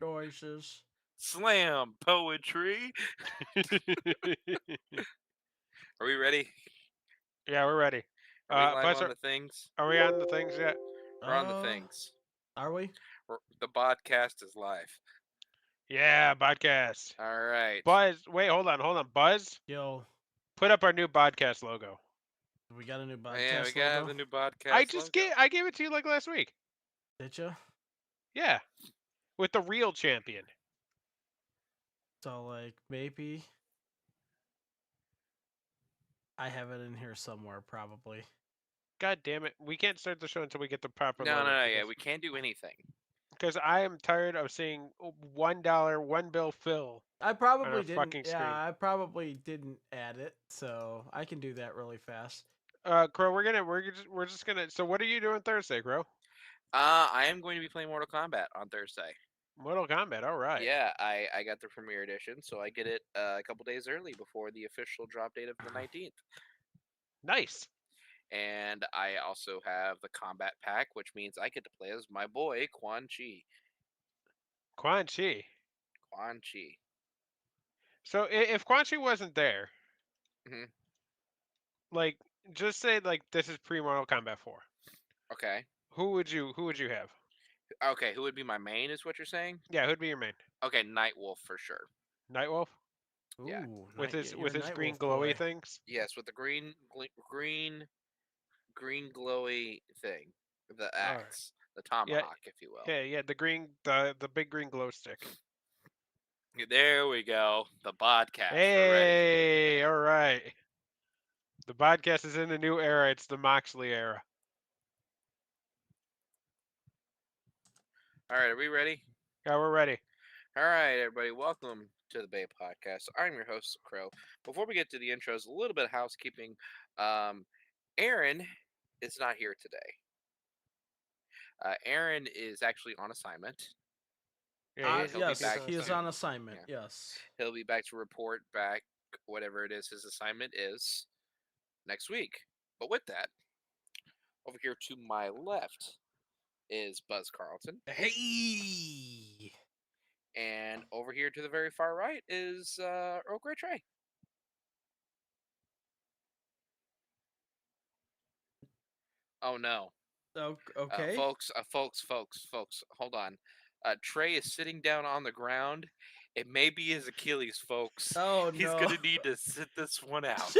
noises. Slam poetry. Are we ready? Yeah, we're ready. Are we live Buzz, on the things? are we on the things yet? We're on the things. Are we? The podcast is live. Yeah, podcast. All right. Buzz, wait, hold on. Buzz, Yo, put up our new podcast logo. we got a new Yeah, we podcast got logo. the new podcast logo. I gave it to you like last week. Did you? Yeah, with the real champion. So like maybe I have it in here somewhere probably. God damn it, we can't start the show until we get the proper No, logo. yeah, we can't do anything. Because I am tired of seeing $1 one bill fill. I on probably our didn't. fucking Yeah, screen. I probably didn't add it, so I can do that really fast. Crow, we're just gonna. So what are you doing Thursday, Crow? I am going to be playing Mortal Kombat on Thursday. Mortal Kombat. All right. Yeah, I got the premiere edition, so I get it a couple days early before the official drop date of the 19th. Nice. And I also have the combat pack, which means I get to play as my boy Quan Chi. Quan Chi. Quan Chi. So if Quan Chi wasn't there, Mhm. like just say like this is pre Mortal Kombat 4. Okay. Who would you have? Okay, who would be my main? Is what you're saying? Yeah, who'd be your main? Okay, Nightwolf for sure. Nightwolf Yeah. Ooh, with his you're a green Nightwolf glowy boy. things. Yes, with the green glowy thing, the axe, the tomahawk, if you will. Yeah, the big green glow stick. There we go. The podcast. Hey, all right. The podcast is in the new era. It's the Moxley era. All right, are we ready? Yeah, we're ready. All right, everybody, welcome to the Bay Podcast. I'm your host, Crow. Before we get to the intros, a little bit of housekeeping. Aaron is not here today. Aaron is actually on assignment. Yeah, Yes, back he is soon. on assignment. Yeah. Yes. He'll be back to report back whatever it is his assignment is next week. But with that, over here to my left is Buzz Carlton. Hey. And over here to the very far right is Earl Grey Trey. Oh no. Okay. Folks, hold on. Trey is sitting down on the ground. It may be his Achilles, folks. Oh, He's no. gonna need to sit this one out.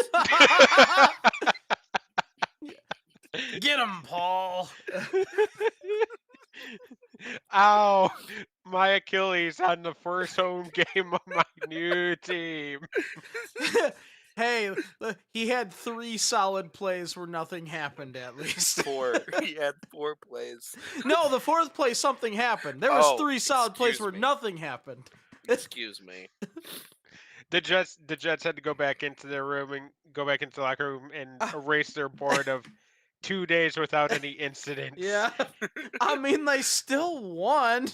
Get him, Paul. Ow! My Achilles on the first home game of my new team. Hey, he had 3 solid plays where nothing happened. At least 4. He had 4 plays. No, the 4th play something happened. There was 3 solid plays excuse where me. nothing happened. Excuse me. The Jets had to go back into their room and go back into the locker room and erase their board of 2 days without any incidents. Yeah, I mean they still won.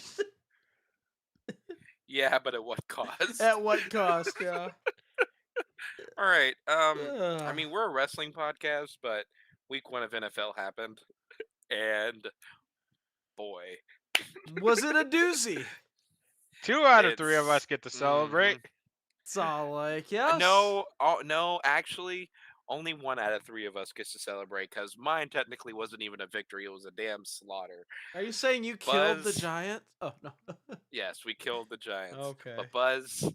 Yeah, but at what cost? At what cost? Yeah. All right. I mean, we're a wrestling podcast, but week 1 of NFL happened, and boy, was it a doozy? 2 out of 3 of us get to celebrate. It's all like, yes. No, actually, only 1 out of 3 of us gets to celebrate because mine technically wasn't even a victory; it was a damn slaughter. Are you saying you killed the Giants? Oh no. Yes, we killed the Giants. Okay. But Buzz,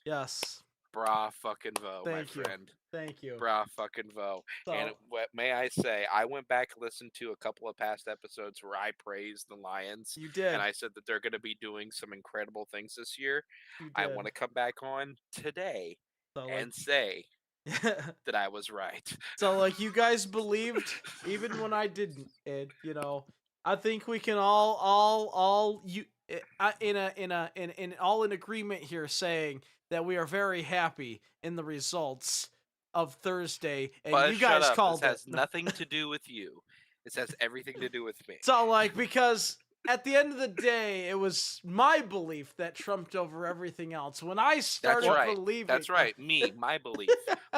yes. Bra fucking vo, my friend. Thank you. Bra fucking vo. So, And what may I say, I went back and listened to a couple of past episodes where I praised the Lions. You did. And I said that they're going to be doing some incredible things this year. You did. I want to come back on today and say that I was right. So, like, you guys believed even when I didn't. And, you know, I think we can all in agreement here saying that we are very happy in the results of Thursday, and Buzz, you guys shut up. called this has it. nothing to do with you. This has everything to do with me. So, like, because at the end of the day, it was my belief that trumped over everything else. When I started believing... That's right. Me, my belief.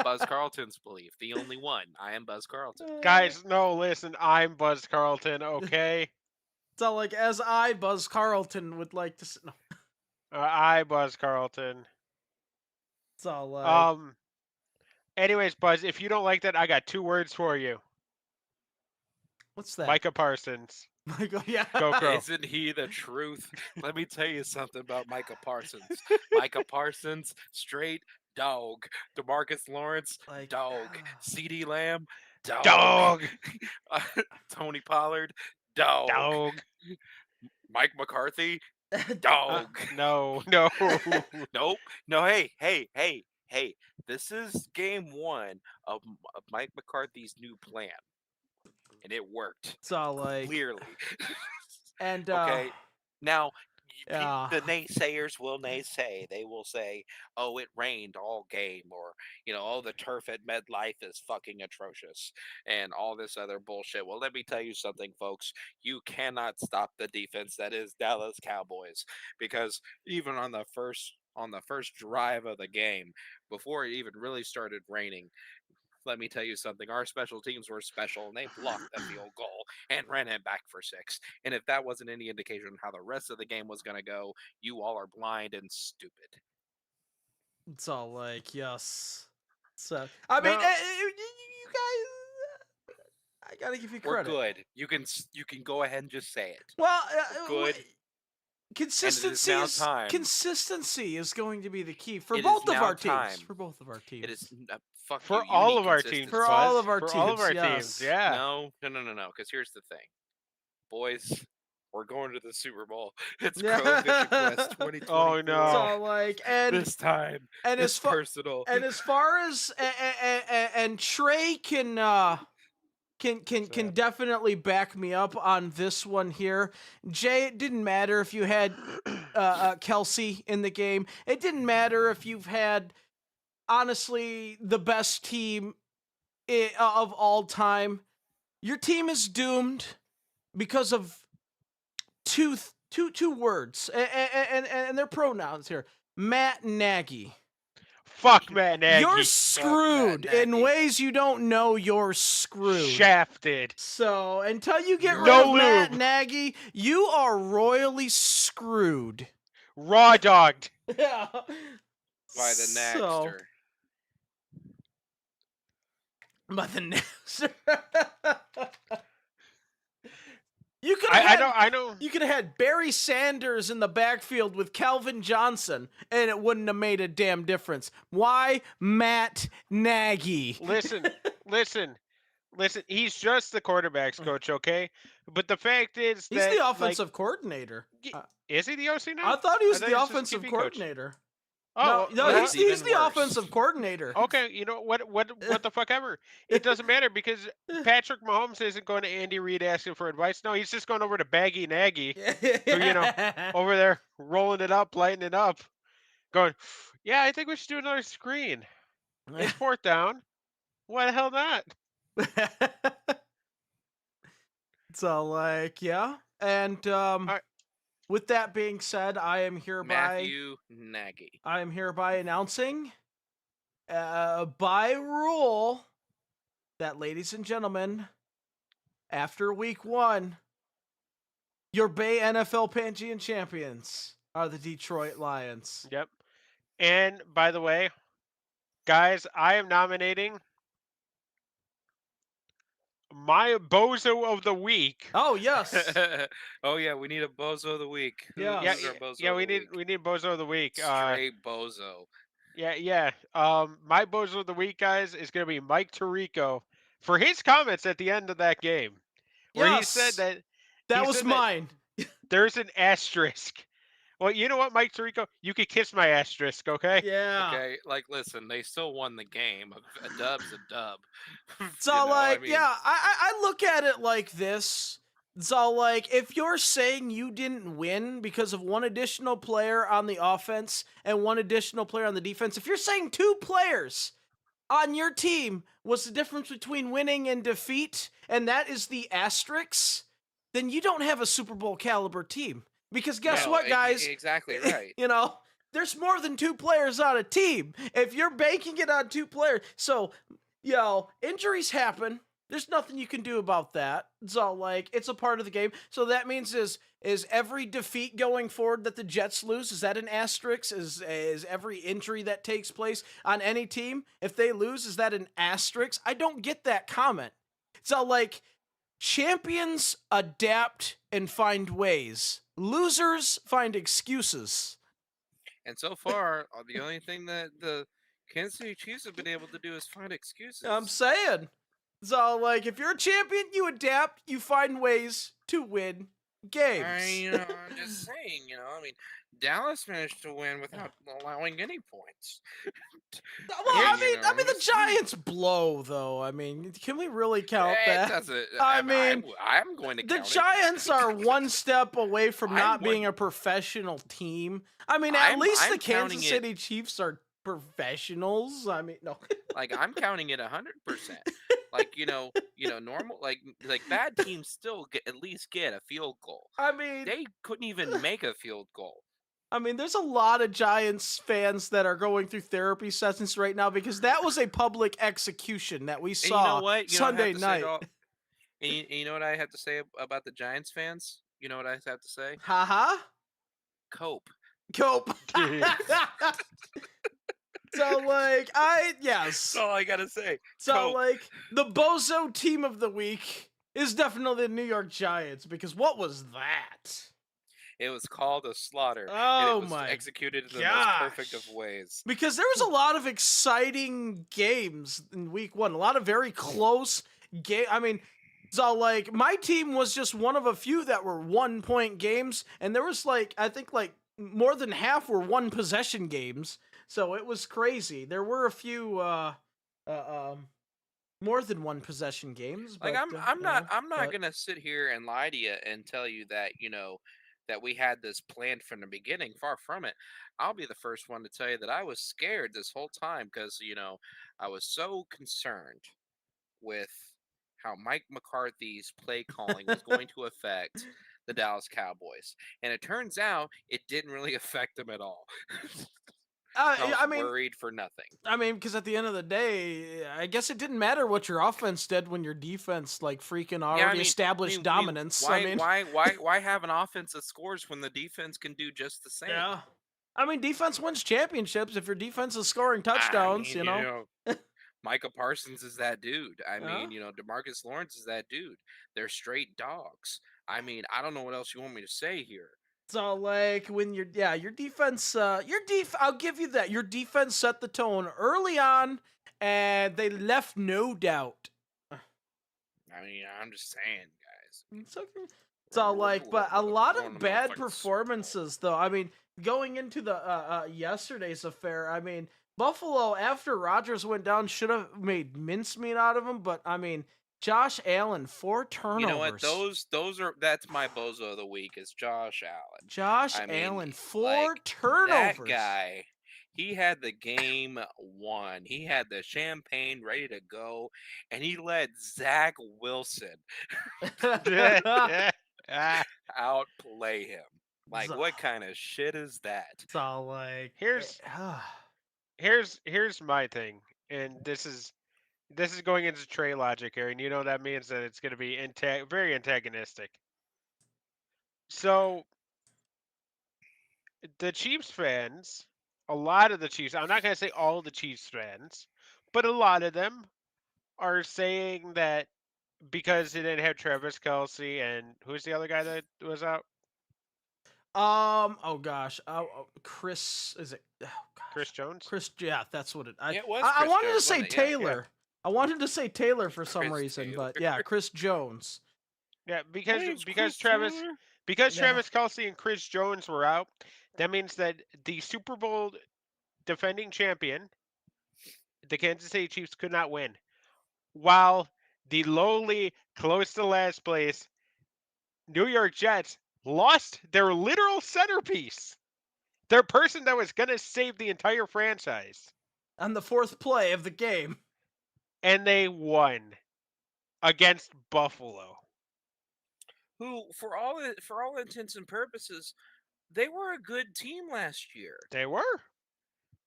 Buzz Carlton's belief. The only one. I am Buzz Carlton. Guys, no, listen. I'm Buzz Carlton, okay? So, like, as I, Buzz Carlton, would like to... No. I, Buzz Carlton. It's all like... Anyways, Buzz, if you don't like that, I got 2 words for you. What's that? Micah Parsons. Michael, yeah. Go Crow. Isn't he the truth? Let me tell you something about Micah Parsons. Micah Parsons, straight dog. DeMarcus Lawrence, Like, dog. CeeDee Lamb, dog. Dog. Tony Pollard, dog. Dog. Mike McCarthy, dog. No. Nope. No, hey. This is game 1 of Mike McCarthy's new plan. And it worked. it's all like... Clearly. And, Okay. Now, yeah. the naysayers will naysay. They will say, "Oh, it rained all game," or "Oh, the turf at MetLife is fucking atrocious," and all this other bullshit. Well, let me tell you something, folks. You cannot stop the defense that is Dallas Cowboys, because even on the first drive of the game, before it even really started raining, let me tell you something. Our special teams were special, and they blocked the field goal and ran it back for 6. And if that wasn't any indication of how the rest of the game was going to go, you all are blind and stupid. It's all like, yes. So, I mean, No. you guys, I gotta give you We're credit. good. You can go ahead and just say it. Well, Good. Consistency now is time. Consistency is going to be the key for It both is of now our teams. time. For both of our teams. It is fuck For you, you all need of our consistency. teams. For Buzz. all of our For teams. all of our yes. teams. Yeah. No. Because here's the thing, boys. We're going to the Super Bowl. It's Crow Vision Quest 2024. Oh no. So like, and this time, and it's as far personal. and as far as and Trey can definitely back me up on this one here. Jay, it didn't matter if you had Kelsey in the game. It didn't matter if you've had, honestly, the best team of all time. Your team is doomed because of two words, and they're pronouns here. Matt Nagy. Fuck Matt Nagy. You're screwed Matt Nagy. in ways you don't know. You're screwed. Shafted. So until you get rid No of Matt lube. Nagy, you are royally screwed. Raw dogged. Yeah. By the Nagster. By the Nagster. You could I know. You could have had Barry Sanders in the backfield with Calvin Johnson, and it wouldn't have made a damn difference. Why Matt Nagy? Listen. He's just the quarterbacks coach, okay? But the fact is He's that the offensive coordinator. Is he the OC now? I thought he was the just offensive TV coach. coordinator. Oh, No, well, he's the offensive coordinator. okay. You know what the fuck ever. It doesn't matter because Patrick Mahomes isn't going to Andy Reid asking for advice. No, he's just going over to Baggy Nagy, who, over there rolling it up, lighting it up, going, yeah, I think we should do another screen. It's 4th down. Why the hell not? So like, yeah. And with that being said, I am hereby Matthew Nagy. I am hereby announcing by rule that, ladies and gentlemen, after week 1, your Bay NFL Pangea champions are the Detroit Lions. Yep. And by the way, guys, I am nominating my bozo of the week. Oh yes. Oh yeah, we need a bozo of the week. Yeah. Who's our bozo Yeah, of we the need week? bozo of the week. Straight bozo. Yeah. My bozo of the week, guys, is gonna be Mike Tirico for his comments at the end of that game, where he said that that was mine. There's an asterisk. Well, you know what, Mike Tirico? You could kiss my asterisk, okay? Yeah. Okay, like, listen, they still won the game. A dub's a dub. So, I look at it like this. So, like, if you're saying you didn't win because of one additional player on the offense and one additional player on the defense, if you're saying 2 players on your team was the difference between winning and defeat, and that is the asterisk, then you don't have a Super Bowl caliber team. Because guess what, guys? Exactly right. There's more than 2 players on a team. If you're banking it on 2 players, so, injuries happen. There's nothing you can do about that. So like it's a part of the game. So that means is every defeat going forward that the Jets lose, is that an asterisk? Is every injury that takes place on any team, if they lose, is that an asterisk? I don't get that comment. So like champions adapt and find ways. Losers find excuses. And so far, the only thing that the Kansas City Chiefs have been able to do is find I'm excuses. saying. So, like, if you're a champion, you adapt, you find ways to win games. I'm just saying, I mean, Dallas managed to win without allowing any points. Well, Here's- I mean, the Giants blow, though. I mean, can we really count It that? doesn't. I mean, I'm going to the count Giants are one step away from I'm not one- being a professional team. I mean, at least I'm the Kansas counting City Chiefs are professionals. I mean, no. Like I'm counting it 100%. Like normal like bad teams still at least get a field goal. I mean, They couldn't even make a field goal. there's a lot of Giants fans that are going through therapy sessions right now because that was a public execution that we And saw you know what? Sunday night. And you know what I have to say about the Giants fans? You know what I have to say? Haha. Cope. Cope. So like yes. That's all I gotta say. So Cope. like the bozo team of the week is definitely the New York Giants because what was that? It was called a slaughter. Oh and it was my executed in the most perfect gosh. of ways. Because there was a lot of exciting games in week 1. A lot of very close game. I mean, so like my team was just one of a few that were 1-point games, and there was like I think like more than half were 1-possession games. So it was crazy. There were a few more than 1-possession games. Like but, I'm not but- gonna sit here and lie to you and tell you that that we had this planned from the beginning. Far from it. I'll be the first one to tell you that I was scared this whole time because I was so concerned with how Mike McCarthy's play calling was going to affect the Dallas Cowboys, and it turns out it didn't really affect them at all. I was worried for nothing. I mean, because at the end of the day, I guess it didn't matter what your offense did when your defense like freaking already established dominance. Why have an offense that scores when the defense can do just the same? Yeah. I mean, defense wins championships if your defense is scoring touchdowns, I mean, Micah Parsons is that dude. I mean, DeMarcus Lawrence is that dude. They're straight dogs. I mean, I don't know what else you want me to say here. So like when your defense I'll give you that. Your defense set the tone early on and they left no doubt. I mean, I'm just saying, guys. It's okay. So like but a lot of bad performances though. I mean, going into the yesterday's affair, I mean, Buffalo after Rodgers went down should have made mincemeat out of him, but I mean, Josh Allen 4 turnovers. You know what? That's my bozo of the week is Josh Allen. Josh Allen 4 turnovers. That guy, he had the game won. He had the champagne ready to go, and he let Zach Wilson outplay him. Like, what kind of shit is that? So like here's my thing, and this is going into Trey logic here, and you know that means that it's going to be very antagonistic. So the Chiefs fans, a lot of the Chiefs, I'm not going to say all the Chiefs fans, but a lot of them are saying that because they didn't have Travis Kelce and who's the other guy that was out? Oh gosh. Chris is it? Oh gosh. Chris Jones? Yeah, that's what it. It was I Chris wanted Jones, to say wasn't it? Yeah, Taylor. I wanted to say Taylor for some Chris reason, Taylor. but yeah, Chris Jones. Yeah, Hey, it's because Chris Travis Taylor. because Yeah. Travis Kelce and Chris Jones were out, that means that the Super Bowl defending champion, the Kansas City Chiefs, could not win. While the lowly, close to last place, New York Jets lost their literal centerpiece, their person that was going to save the entire franchise, On the 4th play of the game. and they won against Buffalo. Who, for all intents and purposes, they were a good team last year. They were.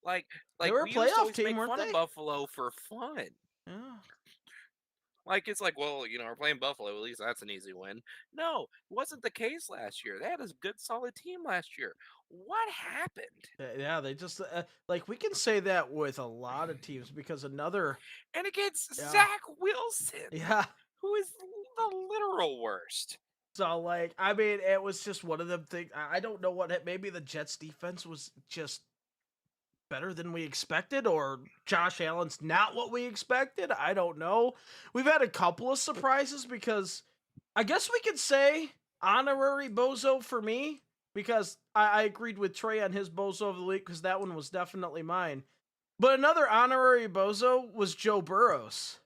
Like They were a we used to playoff always team, make weren't fun they? of Buffalo for fun. Yeah. Like, it's like, well, we're playing Buffalo. At least that's an easy win. No, it wasn't the case last year. They had a good, solid team last year. What happened? Yeah, they just like we can say that with a lot of teams because another And against yeah Zach Wilson, yeah. who is the literal worst. So like I mean it was just one of them things. I don't know what maybe the Jets defense was just better than we expected, or Josh Allen's not what we expected. I don't know. We've had a couple of surprises because I guess we could say honorary bozo for me because I agreed with Trey on his bozo of the week because that one was definitely mine. But another honorary bozo was Joe Burrows.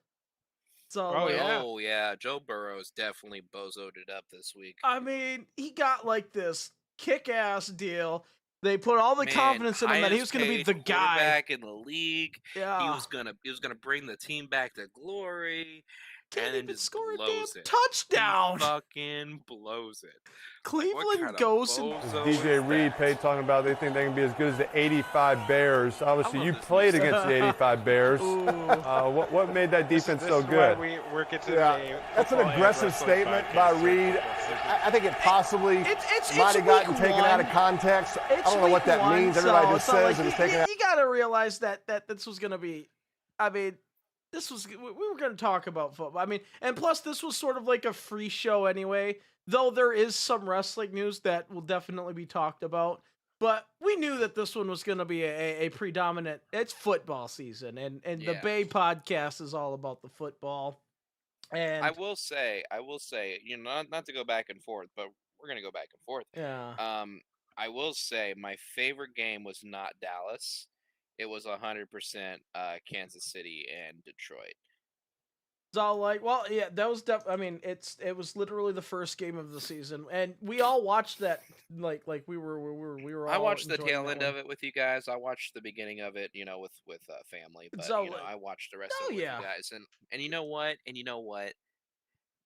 So Oh like, yeah. Oh yeah, Joe Burrow's definitely bozoed it up this week. I mean, he got like this kick-ass deal. They put all the Man, confidence in him that he was highest going to be paid the guy. quarterback in the league. He Yeah. was gonna bring the team back to glory, Can't and then even just score a damn blows it. touchdown. He fucking blows it. Cleveland What kind goes of and bozo DJ is Reed that? Pay talking about they think they can be as good as the 85 Bears. Obviously, love you this played news. against the 85 Bears. Ooh. What made that defense This so is good? why we're considered Yeah, a that's an football and aggressive wrestling statement podcast by here. Reed. I think it possibly It's might have gotten week taken out of one. context. I It's don't know what week that one, means. Everybody so just it's not says like it was taken out. you got to realize that this was going to be. I mean, this was we were going to talk about football. I mean, and plus this was sort of like a free show anyway. Though there is some wrestling news that will definitely be talked about. But we knew that this one was going to be a predominant. It's football season, and the Yeah. Bay podcast is all about the football. And I will say, not to go back and forth, but we're gonna go back and forth. yeah. I will say my favorite game was not Dallas. It was 100% Kansas City and Detroit. So like, well, yeah, that was I mean, it was literally the first game of the season, and we all watched that. Like we were all. I watched the enjoying tail that end one. of it with you guys. I watched the beginning of it, with family. But So like, I watched the rest oh of it with yeah, you guys. And you know what?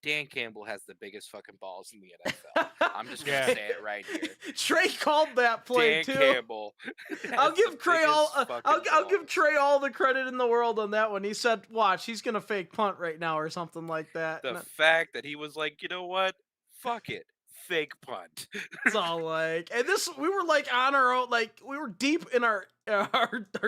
Dan Campbell has the biggest fucking balls in the NFL. I'm just gonna Yeah. say it right here. Trey called that play Dan too. Campbell. I'll has give the Trey all. biggest fucking I'll give balls. Trey all the credit in the world on that one. He said, "Watch, he's gonna fake punt right now or something like that." The And fact that he was like, you know what? Fuck it. Fake punt. it's all like, and this we were like on our own, like we were deep in our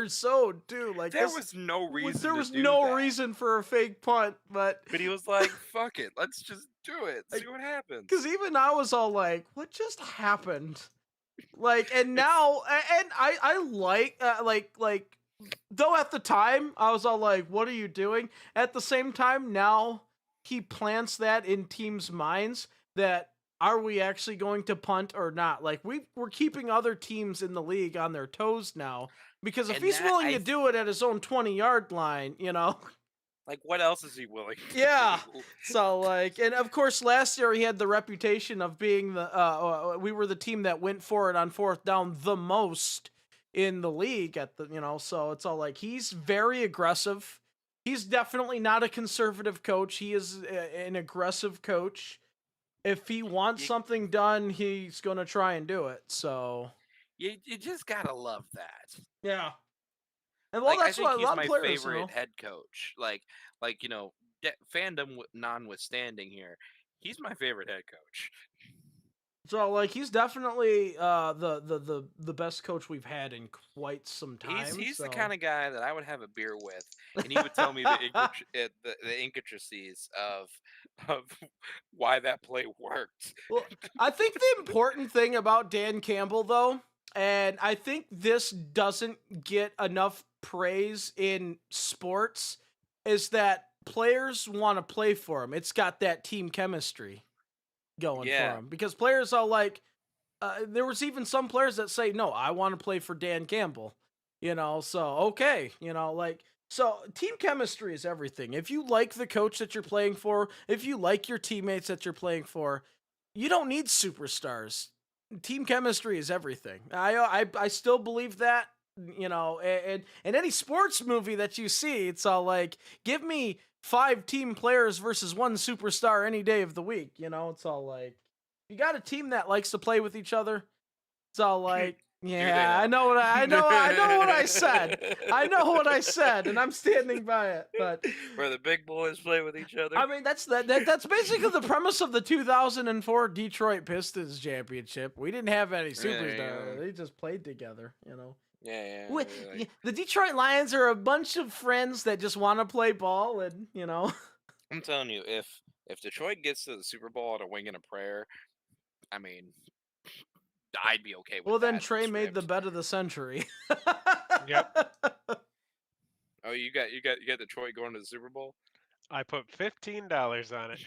zone too. Like There this, was no reason. there to was do no that. reason for a fake punt, but But he was like, fuck it. Let's just do it. Like, See what happens. because even I was all like, "What just happened?" Like, and now, and I like though at the time I was all like, "What are you doing?" At the same time, now he plants that in teams' minds that are we actually going to punt or not? Like we're keeping other teams in the league on their toes now because if And he's that, willing to do it at his own 20-yard line, like, what else is he willing to Yeah. do? So like, and of course, last year he had the reputation of being we were the team that went for it on fourth down the most in the league at the. So it's all like he's very aggressive. He's definitely not a conservative coach. He is an aggressive coach. If he wants You- something done, he's gonna try and do it. So You just gotta love that. yeah. And well, Like, I that's think what a he's lot my of players, favorite head coach. Like fandom notwithstanding here, he's my favorite head coach. So like he's definitely the best coach we've had in quite some time. He's so. the kind of guy that I would have a beer with, and he would tell me the intricacies of why that play worked. Well, I think the important thing about Dan Campbell though, and I think this doesn't get enough praise in sports, is that players want to play for him. It's got that team chemistry going Yeah. for him because players are like, there was even some players that say, no, I want to play for Dan Campbell, so okay, so team chemistry is everything. If you like the coach that you're playing for, if you like your teammates that you're playing for, you don't need superstars. Team chemistry is everything. I still believe that, and any sports movie that you see, it's all like, give me 5 team players versus 1 superstar any day of the week. It's all like, you got a team that likes to play with each other. It's all like, Yeah, I know what I know what I said. I know what I said, and I'm standing by it. But where the big boys play with each other. I mean, that's basically the premise of the 2004 Detroit Pistons championship. We didn't have any superstars; they just played together. Yeah. The Detroit Lions are a bunch of friends that just want to play ball, and I'm telling you, if Detroit gets to the Super Bowl on a wing and a prayer, I mean, I'd be okay with well, that. then Trey made the bet of the century. Yep. Oh, you got Detroit going to the Super Bowl? I put $15 on it.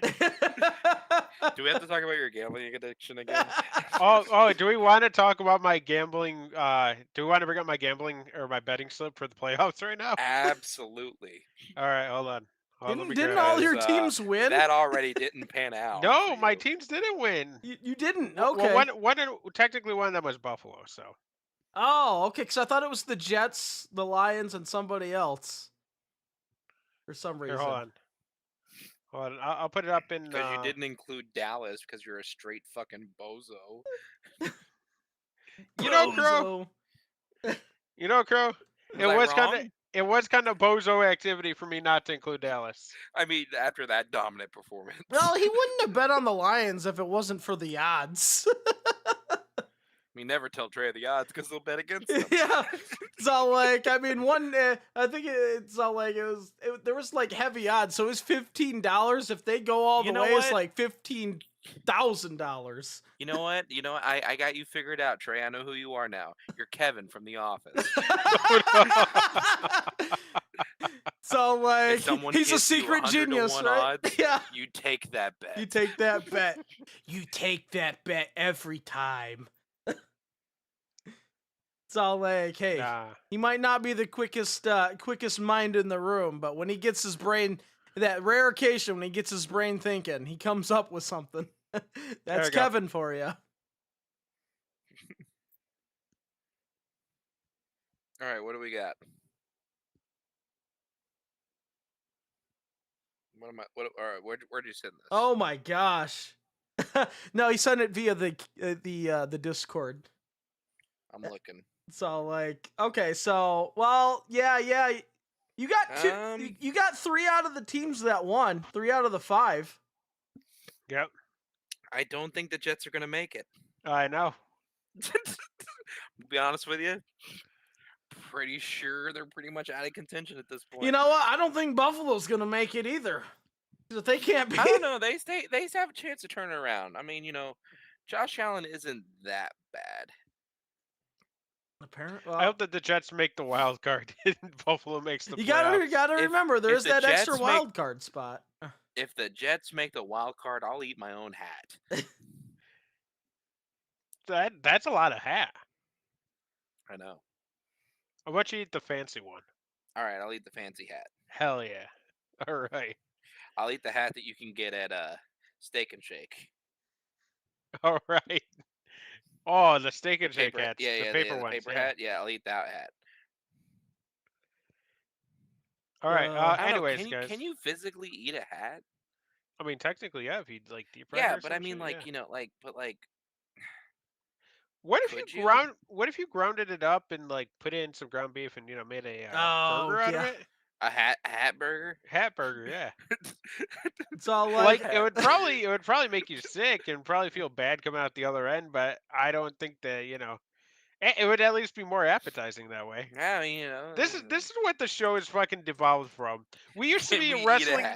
Do we have to talk about your gambling addiction again? Oh, do we want to talk about my gambling? Do we want to bring up my gambling or my betting slip for the playoffs right now? Absolutely. All right, hold on. Let me Didn't grab all it. your teams win? That already didn't pan out. No, for my you. teams didn't win. You didn't. Well, Okay. technically one of them was Buffalo. So Oh, okay. Because I thought it was the Jets, the Lions, and somebody else. For some reason. here, hold on. I'll put it up in. Because you didn't include Dallas because you're a straight fucking bozo. You know, Crow. It was kind of bozo activity for me not to include Dallas. I mean, after that dominant performance. Well, he wouldn't have bet on the Lions if it wasn't for the odds. I mean, never tell Trey the odds because they'll bet against them. Yeah. So, like, I mean, I think it's all like, there was like heavy odds. So it was $15. If they go all the way, it's like $15,000. You know what? I got you figured out, Trey. I know who you are now. You're Kevin from The Office. So, like, he's a gives you secret genius, 100 to 1 right? odds, Yeah. You take that bet. You take that bet. You take that bet every time. It's all like, hey, he might not be the quickest mind in the room, but when he gets his brain, that rare occasion when he gets his brain thinking, he comes up with something. That's Kevin for you. All right, what do we got? All right, where'd you send this? Oh my gosh. No, he sent it via the Discord. I'm looking. So like, okay, so well, yeah. You got you got 3 out of the teams that won. 3 out of the 5. Yep. I don't think the Jets are gonna make it. I know. To be honest with you, pretty sure they're pretty much out of contention at this point. You know what? I don't think Buffalo's gonna make it either. If they can't be, I don't know. They have a chance to turn it around. I mean, Josh Allen isn't that bad. Apparently, I hope that the Jets make the wild card and Buffalo makes the You playoffs. gotta remember there is that extra wild card spot. If the Jets make the wild card, I'll eat my own hat. That's a lot of hat. I know. How about you eat the fancy one? All right, I'll eat the fancy hat. Hell yeah! All right. I'll eat the hat that you can get at Steak and Shake. All right. Oh, the Steak and Shake hats. Yeah, the paper the ones. paper hat. Yeah, I'll eat that hat. All right. Anyways, guys, guys. can you physically eat a hat? I mean, technically, yeah. If you like deep fry. Yeah, but I mean, What if you grounded it up and like put in some ground beef and made a burger out of it? A hat burger? Hat burger, yeah. It's all like it would probably make you sick and probably feel bad coming out the other end, but I don't think that it would at least be more appetizing that way. I mean, this is what the show is fucking devolved from. We used to be a wrestling.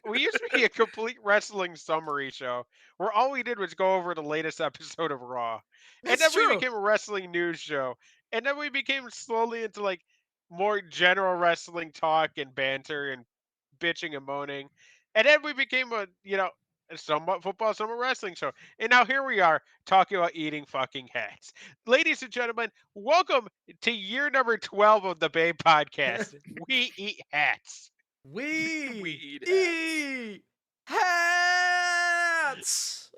We used to be a complete wrestling summary show where all we did was go over the latest episode of Raw, and then we became a wrestling news show, and then we became slowly into like more general wrestling talk and banter and bitching and moaning, and then we became a somewhat football, somewhat wrestling show. And now here we are talking about eating fucking hats. Ladies and gentlemen, welcome to year number 12 of the Bay Podcast. We eat hats. We eat hats.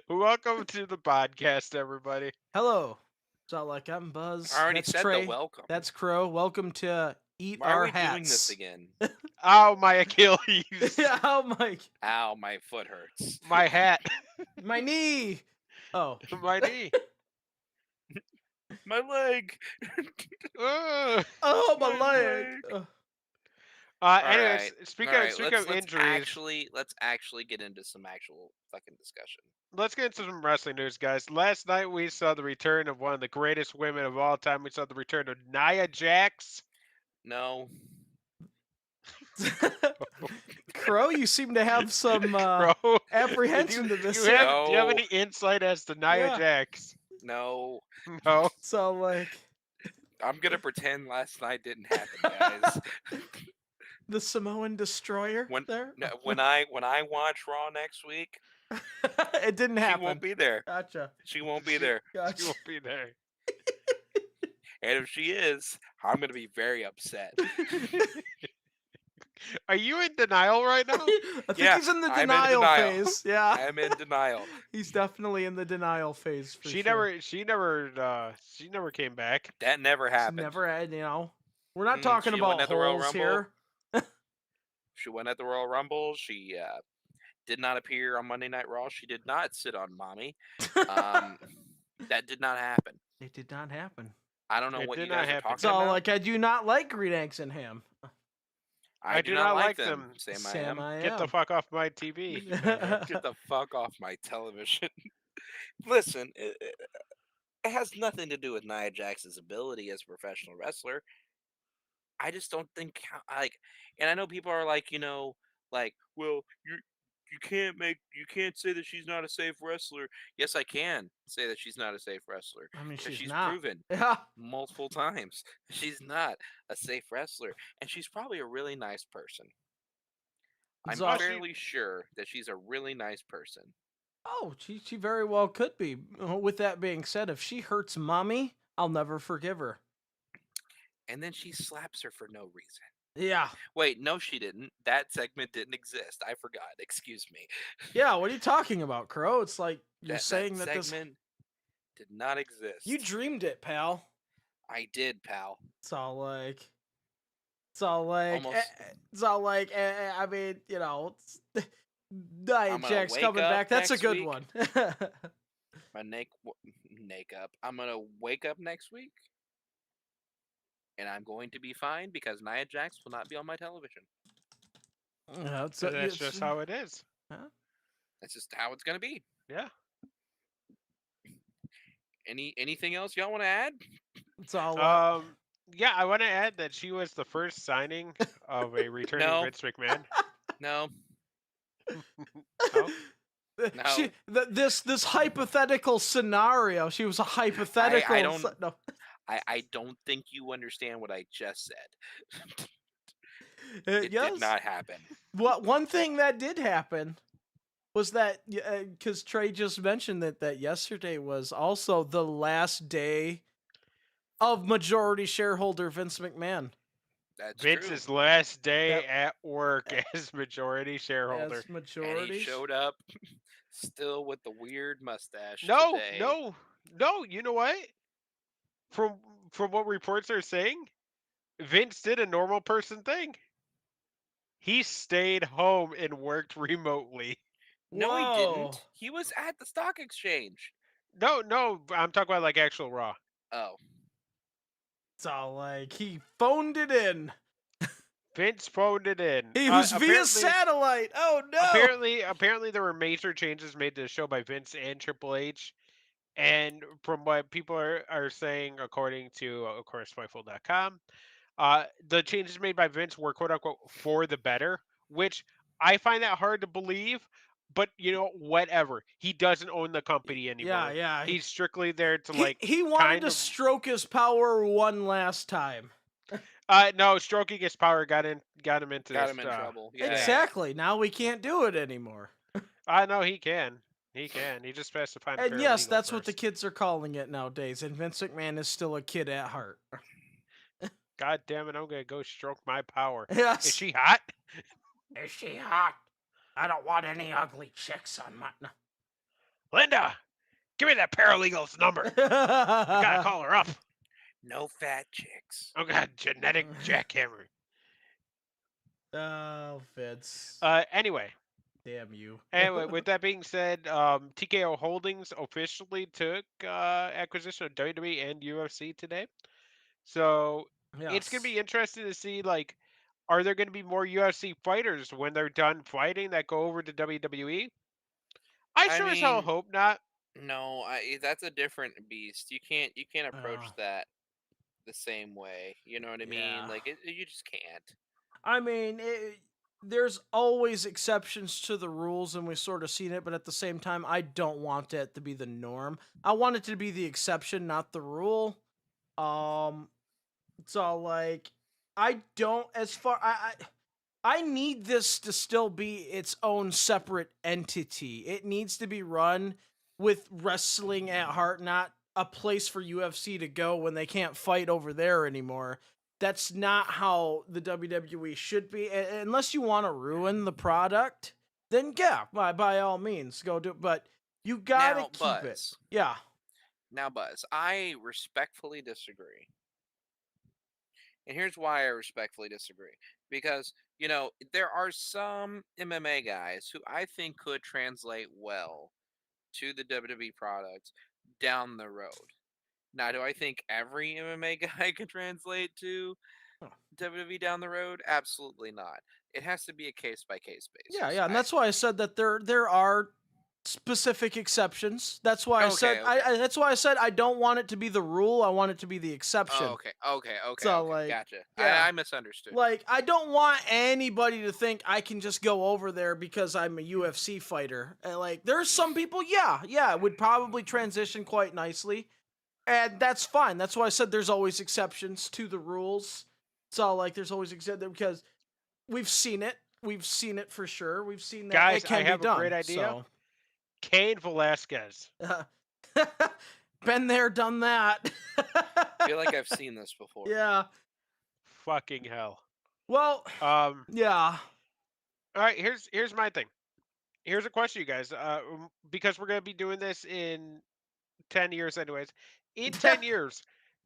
Welcome to the podcast, everybody. Hello. It's not like I'm Buzz. I already That's said Trey. the welcome. That's Crow. Welcome to Eat Why Our are we Hats. doing this again? Ow, my Achilles. Oh my. Ow, my foot hurts. My hat. My knee. Oh. My knee. My leg. Ugh. Oh, my My leg. leg. Ugh. Anyways, All right. speak of injuries, Let's actually get into some actual fucking discussion. let's get into some wrestling news, guys. Last night we saw the return of one of the greatest women of all time. We saw the return of Nia Jax. No. Crow, you seem to have some Bro, apprehension to do this you have here. do you have No. any insight as to Nia Yeah. Jax? No. No. So like I'm gonna pretend last night didn't happen, guys. the Samoan destroyer When there. no, when I watch Raw next week, It didn't she happen. won't be there. Gotcha. She won't be there. She Gotcha. won't be there. And if she is, I'm gonna be very upset. Are you in denial right now? I think Yeah, he's in the I'm in denial denial. phase. Yeah. I am in denial. He's definitely in the denial phase for She sure. never came back. That never She happened. never had, We're not Mm, talking she went about at the Royal holes Rumble. here. She went at the Royal Rumble. She did not appear on Monday Night Raw. She did not sit on mommy. That did not happen. It did not happen. I don't know It what did you not guys are happen. talking So, about. like, I do not like green eggs and ham. I do not like them. Sam, I Get the am. fuck off my TV. you maniac. Get the fuck off my television. Listen, it has nothing to do with Nia Jax's ability as a professional wrestler. I just don't think and I know people are like, well, you can't say that she's not a safe wrestler. Yes, I can say that she's not a safe wrestler. I mean, Because she's she's not. proven Yeah. multiple times she's not a safe wrestler, and she's probably a really nice person. I'm So- fairly sure that she's a really nice person. Oh, she very well could be. With that being said, if she hurts mommy, I'll never forgive her. And then she slaps her for no reason. Yeah. Wait, no, she didn't. That segment didn't exist. I forgot. Excuse me. Yeah, what are you talking about, Crow? It's like you're saying that this segment did not exist. You dreamed it, pal. I did, pal. It's all like Almost. I mean, Nia I'm gonna Jax wake coming up back. That's a next good week. one. My neck up. I'm gonna wake up next week, and I'm going to be fine because Nia Jax will not be on my television. That's That's just how it is. That's just how it's gonna be. Yeah. Anything else y'all want to add? It's all Yeah, I want to add that she was the first signing of a returning No. Vince McMahon. No. No? No. This hypothetical scenario. She was a hypothetical. I don't- no. I don't think you understand what I just said. It Yes. did not happen. One thing that did happen was that because Trey just mentioned that yesterday was also the last day of majority shareholder Vince McMahon. That's Vince's true. last day Yep. at work as majority shareholder. As And majority. he showed up still with the weird mustache. No, today. no. You know what? From what reports are saying, Vince did a normal person thing. He stayed home and worked remotely. No, he Whoa. didn't. He was at the stock exchange. No, I'm talking about like actual Raw. Oh, It's all like he phoned it in. Vince phoned it in. He was via Apparently- satellite. Oh no. Apparently there were major changes made to the show by Vince and Triple H. And from what people are saying, according to, of course, Fightful.com, the changes made by Vince were quote unquote for the better, which I find that hard to believe. But whatever. He doesn't own the company anymore. Yeah. He's strictly there to He wanted kind to of- stroke his power one last time. No, stroking his power got him into got this. him in trouble. Yeah. Exactly. Now we can't do it anymore. No, he can. He can. He just has to find. A And yes, paralegal that's what the first. kids are calling it nowadays. And Vince McMahon is still a kid at heart. God damn it! I'm gonna go stroke my power. Yes. Is she hot? Is she hot? I don't want any ugly chicks on my. No. Linda, give me that paralegal's number. I gotta call her up. No fat chicks. Oh god, genetic jackhammer. Oh, Vince. Anyway, Damn you. Anyway, with that being said, TKO Holdings officially took acquisition of WWE and UFC today. So it's going to Yes. be interesting to see, like, are there going to be more UFC fighters when they're done fighting that go over to WWE? I I sure as hell mean, hope not. no, that's a different beast. You can't approach Uh, that the same way. You know what I mean? yeah. Like you just can't. I mean, there's always exceptions to the rules, and we've sort of seen it, but at the same time, I don't want it to be the norm. I want it to be the exception, not the rule. Um, so like, I don't as far I need this to still be its own separate entity. It needs to be run with wrestling at heart, not a place for UFC to go when they can't fight over there anymore. That's not how the WWE should be. Unless you want to ruin the product, then yeah, by all means, go do it. But you gotta Now, keep it. Buzz. Yeah. Now, Buzz. I respectfully disagree. And here's why I respectfully disagree. Because, there are some MMA guys who I think could translate well to the WWE product down the road. Now, do I think every MMA guy can translate to Oh. WWE down the road? Absolutely not. It has to be a case by case Yeah, basis. yeah, and that's why I said that there are specific exceptions. That's why I said Okay. that's why I said I don't want it to be the rule. I want it to be the exception. So Okay. like, Gotcha. yeah, I misunderstood you. like I don't want anybody to think I can just go over there because I'm a UFC fighter. Like there's some people, yeah, would probably transition quite nicely, and that's fine. That's why I said there's always exceptions to the rules. So like, there's always exceptions because we've seen it. We've seen it for sure. We've seen that Guys, it I can be have a great done. idea. So, Cain Velasquez. been there, done that. I feel like I've seen this before. Yeah. Fucking hell. Well, yeah. All right, here's my thing. Here's a question, you guys. Because we're gonna be doing this in 10 years, anyways. In 10 years,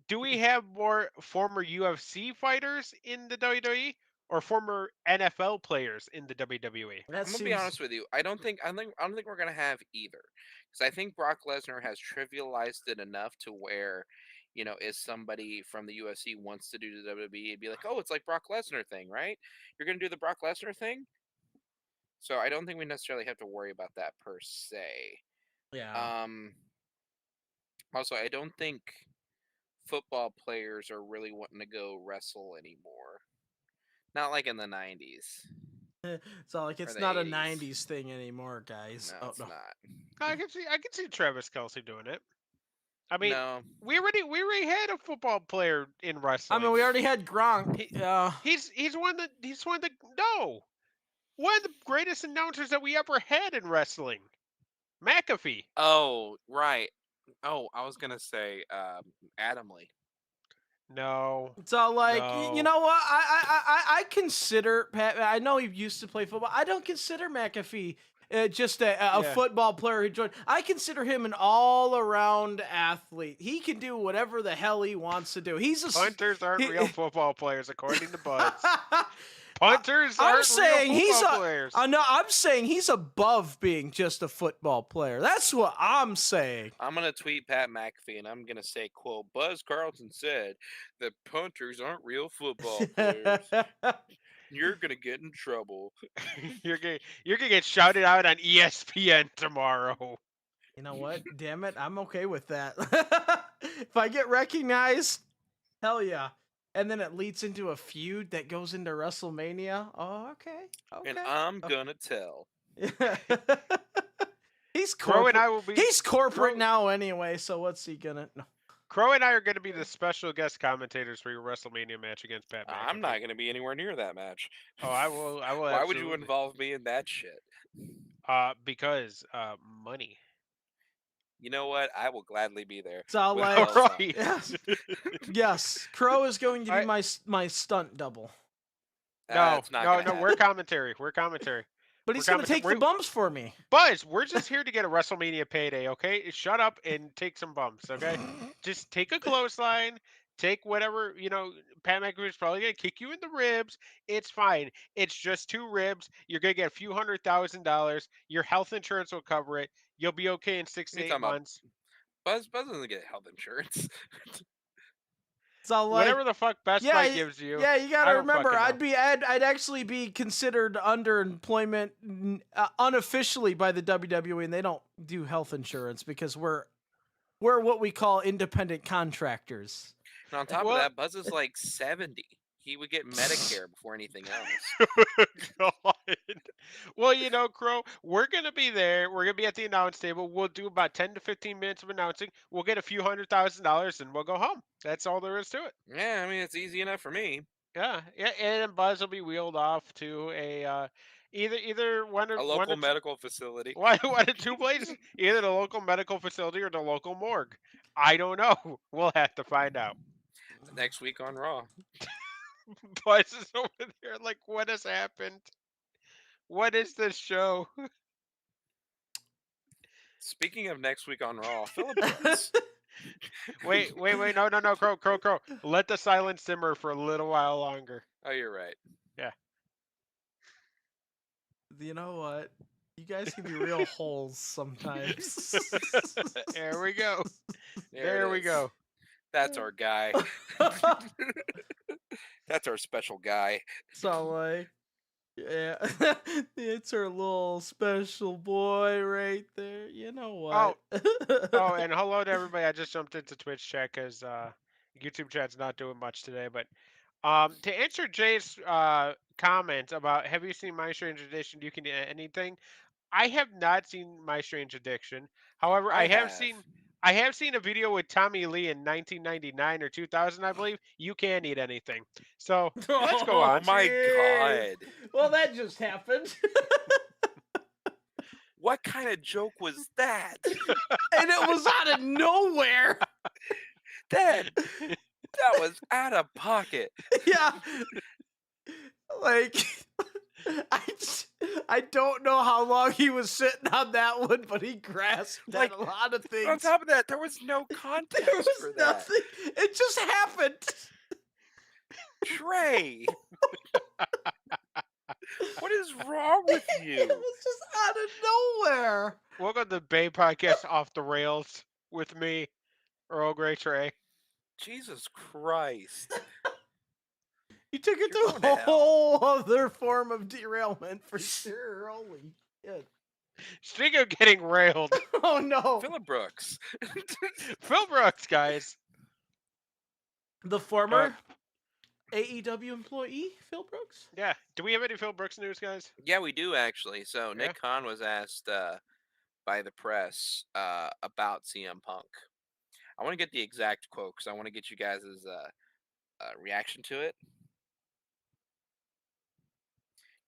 do we have more former UFC fighters in the WWE or former NFL players in the WWE? That I'm gonna be seems. honest with you. I don't think we're gonna have either, because I think Brock Lesnar has trivialized it enough to where, if somebody from the UFC wants to do the WWE, it'd be like, oh, it's like Brock Lesnar thing, right? You're gonna do the Brock Lesnar thing, so I don't think we necessarily have to worry about that per se. Yeah. Um, Also, I don't think football players are really wanting to go wrestle anymore. Not like in the 90s So like, or it's the not a 80s. '90s thing anymore, guys. No, Oh it's no. not. I can see Travis Kelsey doing it. I mean, No. we already had a football player in I wrestling. mean, we already had Gronk. He, he's one of the one of the greatest announcers that we ever had in wrestling. McAfee. Oh, right. Oh, I was gonna say Adam Lee. No. So like, you No. know what? I consider Pat. I know he used to play football. I don't consider McAfee just a Yeah. football player who joined. I consider him an all-around athlete. He can do whatever the hell he wants to do. He's a Punters aren't he- real football players, according to Buds. Punters I'm aren't saying real he's football a. players. I'm saying he's above being just a football player. That's what I'm saying. I'm gonna tweet Pat McAfee and I'm gonna say, "quote Buzz Carlton said that punters aren't real football players. You're gonna get in trouble." You're gonna get shouted out on ESPN tomorrow. You know what? Damn it, I'm okay with that. If I get recognized, hell yeah. And then it leads into a feud that goes into WrestleMania. Oh, okay. And Okay. I'm gonna tell. He's Crow and corporate. I will be. He's corporate Crow, now anyway, so what's he gonna? No. Crow and I are gonna be the special guest commentators for your WrestleMania match against Pat McAfee. I'm not gonna be anywhere near that match. Oh, I will. Why would you absolutely. involve me in that shit? Because money. You know what? I will gladly be there. So with like, bells on. Right. yes, yes. Crow is going to be I- my stunt double, No, it's not no, gonna no. We're happen. commentary. We're commentary. but he's We're gonna take the we're- bumps for me. Buzz, we're just here to get a WrestleMania payday, okay? Shut up and take some bumps, okay? Just take a clothesline, Take whatever, Pat McAfee's probably going to kick you in the ribs. It's fine. It's just 2 ribs. You're going to get a few $100,000. Your health insurance will cover it. You'll be okay in 6 What are to you 8 talking about? months. Buzz doesn't get health insurance. So Whatever the fuck Best Buy gives you. Yeah, you I gotta don't remember, fucking know. I'd actually be considered underemployment unofficially by the WWE, and they don't do health insurance because we're what we call independent contractors. And on top of Well, that, Buzz is like 70. He would get Medicare before anything else. God. Well, Crow, we're going to be there. We're going to be at the announce table. We'll do about 10 to 15 minutes of announcing. We'll get a few $100,000 and we'll go home. That's all there is to it. Yeah, I mean, it's easy enough for me. Yeah, and Buzz will be wheeled off to a either one A of local medical facility. one of 2 places, either the local medical facility or the local morgue. I don't know. We'll have to find out. Next week on Raw. Buzz is over there like, what has happened? What is this show? Speaking of next week on Raw, Phillip Brooks. Wait, no, Crow. Let the silence simmer for a little while longer. Oh, you're right. Yeah. You know what? You guys can be real holes sometimes. There we go. There we it is. go. That's our guy. That's our special guy. So like, yeah, it's our little special boy right there. You know what? Oh, and hello to everybody. I just jumped into Twitch chat because YouTube chat's not doing much today. But to answer Jay's comment about have you seen My Strange Addiction? You can do anything. I have not seen My Strange Addiction. However, I have seen a video with Tommy Lee in 1999 or 2000, I believe. You can eat anything. So let's go on. Oh my God. Well, that just happened. What kind of joke was that? And it was out of nowhere. That was out of pocket. Yeah. Like, I don't know how long he was sitting on that one, but he grasped at a lot of things. On top of that, there was no context there was for that. nothing. It just happened. Trey. What is wrong with you? It was just out of nowhere. Welcome to the Bay Podcast Off the Rails with me, Earl Grey Trey. Jesus Christ. You took it You're to going a to hell. whole other form of derailment for sure. Holy shit. Speaking of getting railed, Oh no. Phillip Brooks. Phil Brooks, guys. The former AEW employee, Phil Brooks? Yeah. Do we have any Phil Brooks news, guys? Yeah, we do actually. So Yeah. Nick Khan was asked by the press about CM Punk. I want to get the exact quote because I want to get you guys' reaction to it.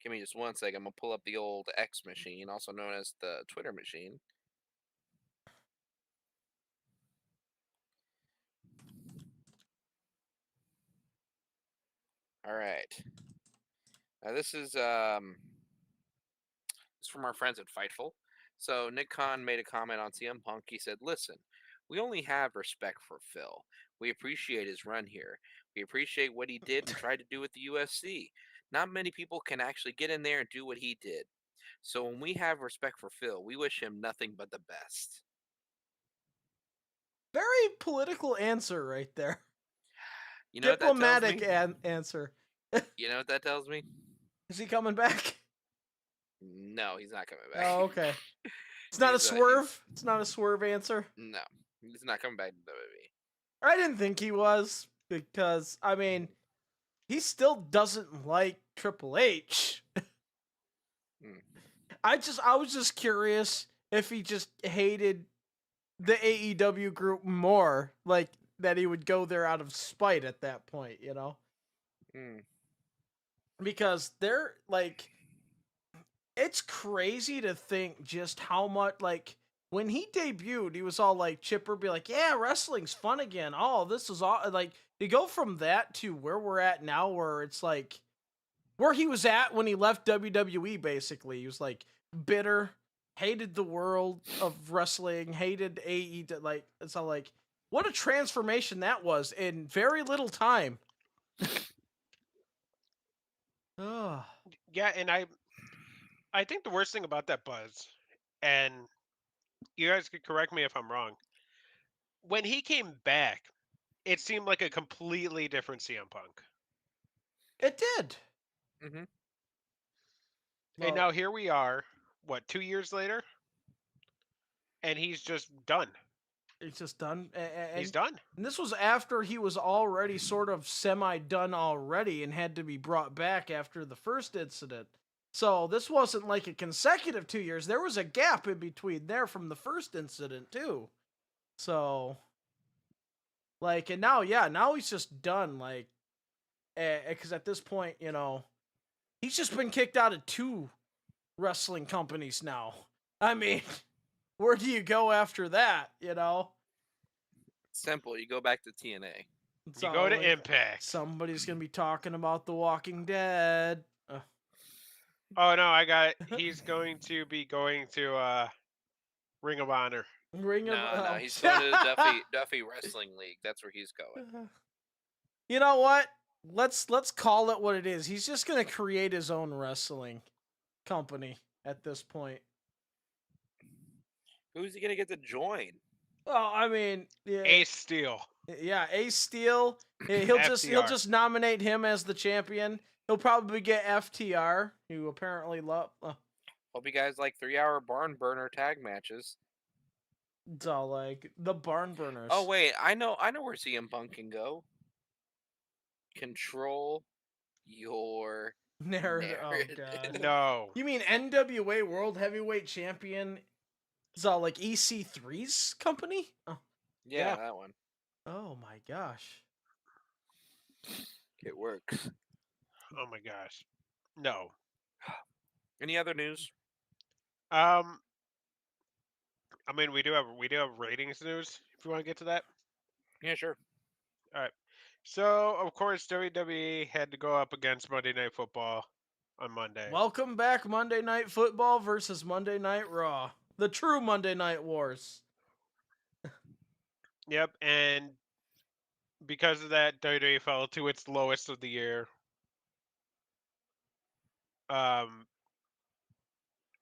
Give me just one second. I'm going to pull up the old X machine, also known as the Twitter machine. All right. Now this is from our friends at Fightful. So Nick Khan made a comment on CM Punk. He said, "Listen, we only have respect for Phil. We appreciate his run here. We appreciate what he did and tried to do with the UFC. Not many people can actually get in there and do what he did. So when we have respect for Phil, we wish him nothing but the best." Very political answer right there. You know Diplomatic what that tells me? answer. You know what that tells me? Is he coming back? No, he's not coming back. Oh, okay. It's not a He's, swerve? It's not a swerve answer? No, he's not coming back to WWE. I didn't think he was, because, I mean, he still doesn't like Triple H. I was just curious if he just hated the AEW group more, like, that he would go there out of spite at that point, you know? Because they're, like, it's crazy to think just how much, like, when he debuted, he was all like, chipper, be like, yeah, wrestling's fun again. Oh, this is all, like, to go from that to where we're at now, where it's like, where he was at when he left WWE, basically. He was, like, bitter, hated the world of wrestling, hated AEW, like, it's all like, what a transformation that was in very little time. Oh. Yeah, and I think the worst thing about that, Buzz, and you guys could correct me if I'm wrong. When he came back, it seemed like a completely different CM Punk. It did. Mm-hmm. And now here we are, what, 2 years later? And he's just done. He's just done. He's done. And this was after he was already sort of semi-done already and had to be brought back after the first incident. So this wasn't like a consecutive 2 years. There was a gap in between there from the first incident too. So, like, and now he's just done. Like, because at this point, he's just been kicked out of 2 wrestling companies now. I mean, where do you go after that? Simple. You go back to TNA. You go to Impact. Somebody's gonna be talking about The Walking Dead. Oh no, he's going to be going to Ring of Honor. No, he's going to the Duffy Wrestling League. That's where he's going. You know what? Let's call it what it is. He's just gonna create his own wrestling company at this point. Who's he gonna get to join? Well, I mean, Ace Steel. Yeah, Ace Steel. He'll just nominate him as the champion. He'll probably get FTR, who apparently love. Hope you guys like 3-hour barn burner tag matches. It's all like the barn burners. Oh wait, I know where CM Punk can go. Control your narrative. Oh god. No. You mean NWA World Heavyweight Champion? It's all like EC3's company? Oh. Yeah, that one. Oh my gosh. It works. Oh my gosh. No. Any other news? I mean, we do have ratings news. If you want to get to that. Yeah, sure. All right. So of course WWE had to go up against Monday Night Football on Monday. Welcome back, Monday Night Football versus Monday Night Raw. The true Monday Night Wars. Yep, and because of that, WWE fell to its lowest of the year.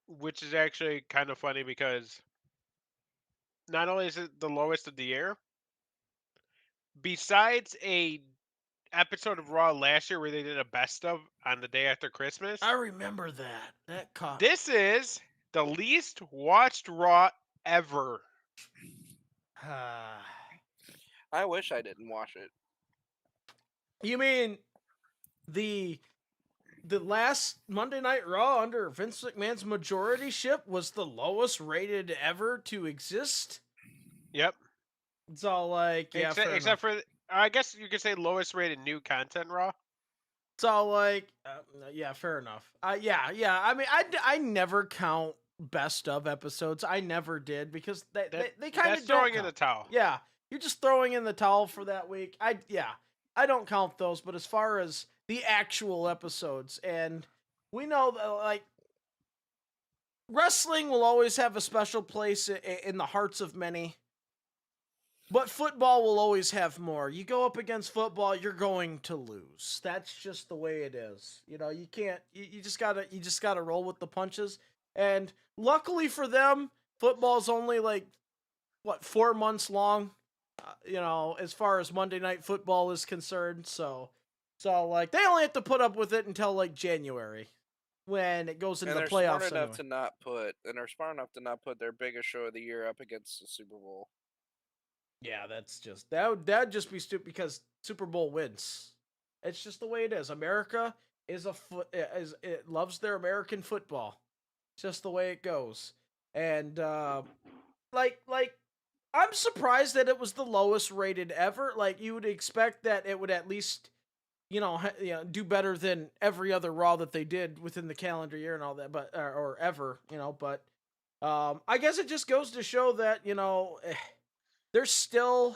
Which is actually kind of funny because not only is it the lowest of the year, besides a episode of Raw last year where they did a best of on the day after Christmas. I remember that. That caught. This is the least watched Raw ever. I wish I didn't watch it. You mean the last Monday Night Raw under Vince McMahon's majority-ship was the lowest rated ever to exist? Yep. It's all like, yeah, except for, I guess you could say lowest rated new content Raw. It's all like, yeah, fair enough. Yeah. I mean, I never count best of episodes. I never did because they kind of throwing in the towel. Yeah, you're just throwing in the towel for that week. I don't count those. But as far as the actual episodes, and we know that like wrestling will always have a special place in the hearts of many. But football will always have more. You go up against football, you're going to lose. That's just the way it is. You can't. You just gotta roll with the punches. And luckily for them, football's only like 4 months long. As far as Monday Night Football is concerned. So like they only have to put up with it until like January, when it goes into the playoffs. They're smart enough to not put their biggest show of the year up against the Super Bowl. Yeah, that'd just be stupid because Super Bowl wins. It's just the way it is. America it loves their American football. It's just the way it goes. And like I'm surprised that it was the lowest rated ever. Like you would expect that it would at least do better than every other Raw that they did within the calendar year and all that, but or ever, but I guess it just goes to show that there's still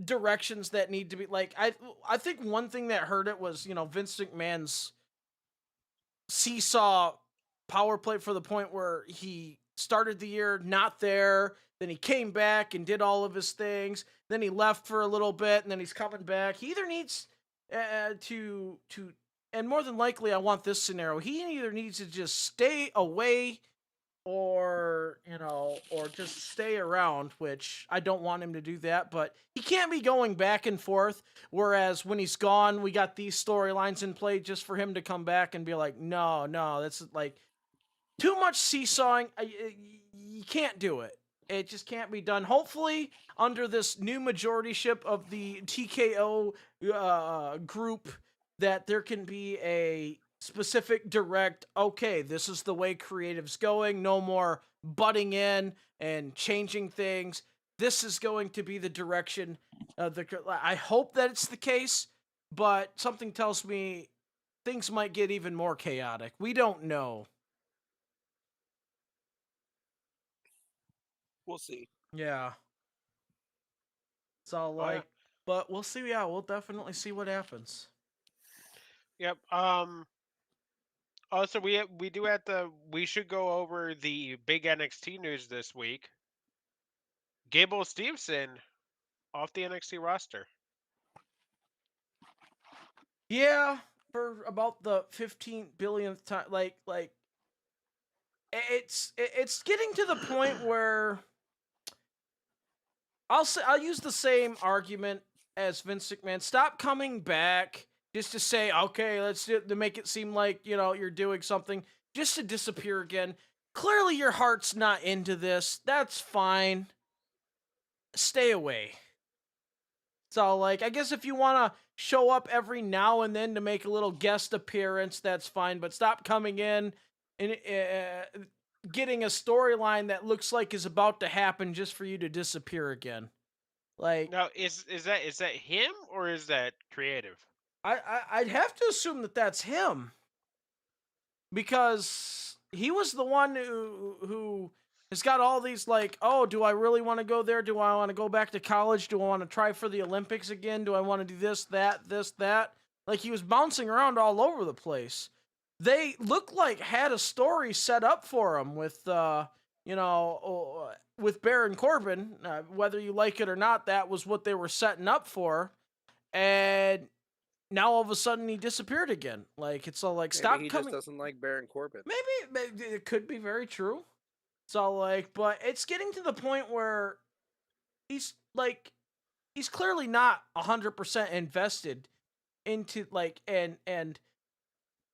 directions that need to be like I think one thing that hurt it was Vince McMahon's seesaw power play for the point where he started the year not there, then he came back and did all of his things. Then he left for a little bit, and then he's coming back. He either needs to, and more than likely, I want this scenario. He either needs to just stay away, or or just stay around, which I don't want him to do that, but he can't be going back and forth. Whereas when he's gone, we got these storylines in play just for him to come back and be like, no, that's like too much seesawing. You can't do it. It just can't be done. Hopefully, under this new majorityship of the TKO group, that there can be a specific direct, okay, this is the way creative's going. No more butting in and changing things. This is going to be the direction. I hope that it's the case, but something tells me things might get even more chaotic. We don't know. We'll see. Yeah. It's all Oh, yeah. like, but we'll see. Yeah, we'll definitely see what happens. Yep. Also, we should go over the big NXT news this week. Gable Steveson off the NXT roster. Yeah, for about the 15 billionth time. Like it's getting to the point where I'll use the same argument as Vince McMahon. Stop coming back just to say, okay, let's do, to make it seem like, you're doing something, just to disappear again. Clearly your heart's not into this. That's fine. Stay away. So, like, I guess if you want to show up every now and then to make a little guest appearance, that's fine. But stop coming in and getting a storyline that looks like is about to happen just for you to disappear again. Like, Now, is that him or is that creative? I'd have to assume that that's him, because he was the one who has got all these, like, oh, do I really want to go there? Do I want to go back to college? Do I want to try for the Olympics again? Do I want to do this, that? Like, he was bouncing around all over the place. They looked like had a story set up for him with with Baron Corbin. Whether you like it or not, that was what they were setting up for. And now all of a sudden he disappeared again. Like, it's all like, stop Maybe he coming. just doesn't like Baron Corbin. Maybe it could be very true. So, like, but it's getting to the point where he's clearly not 100% invested into, like, and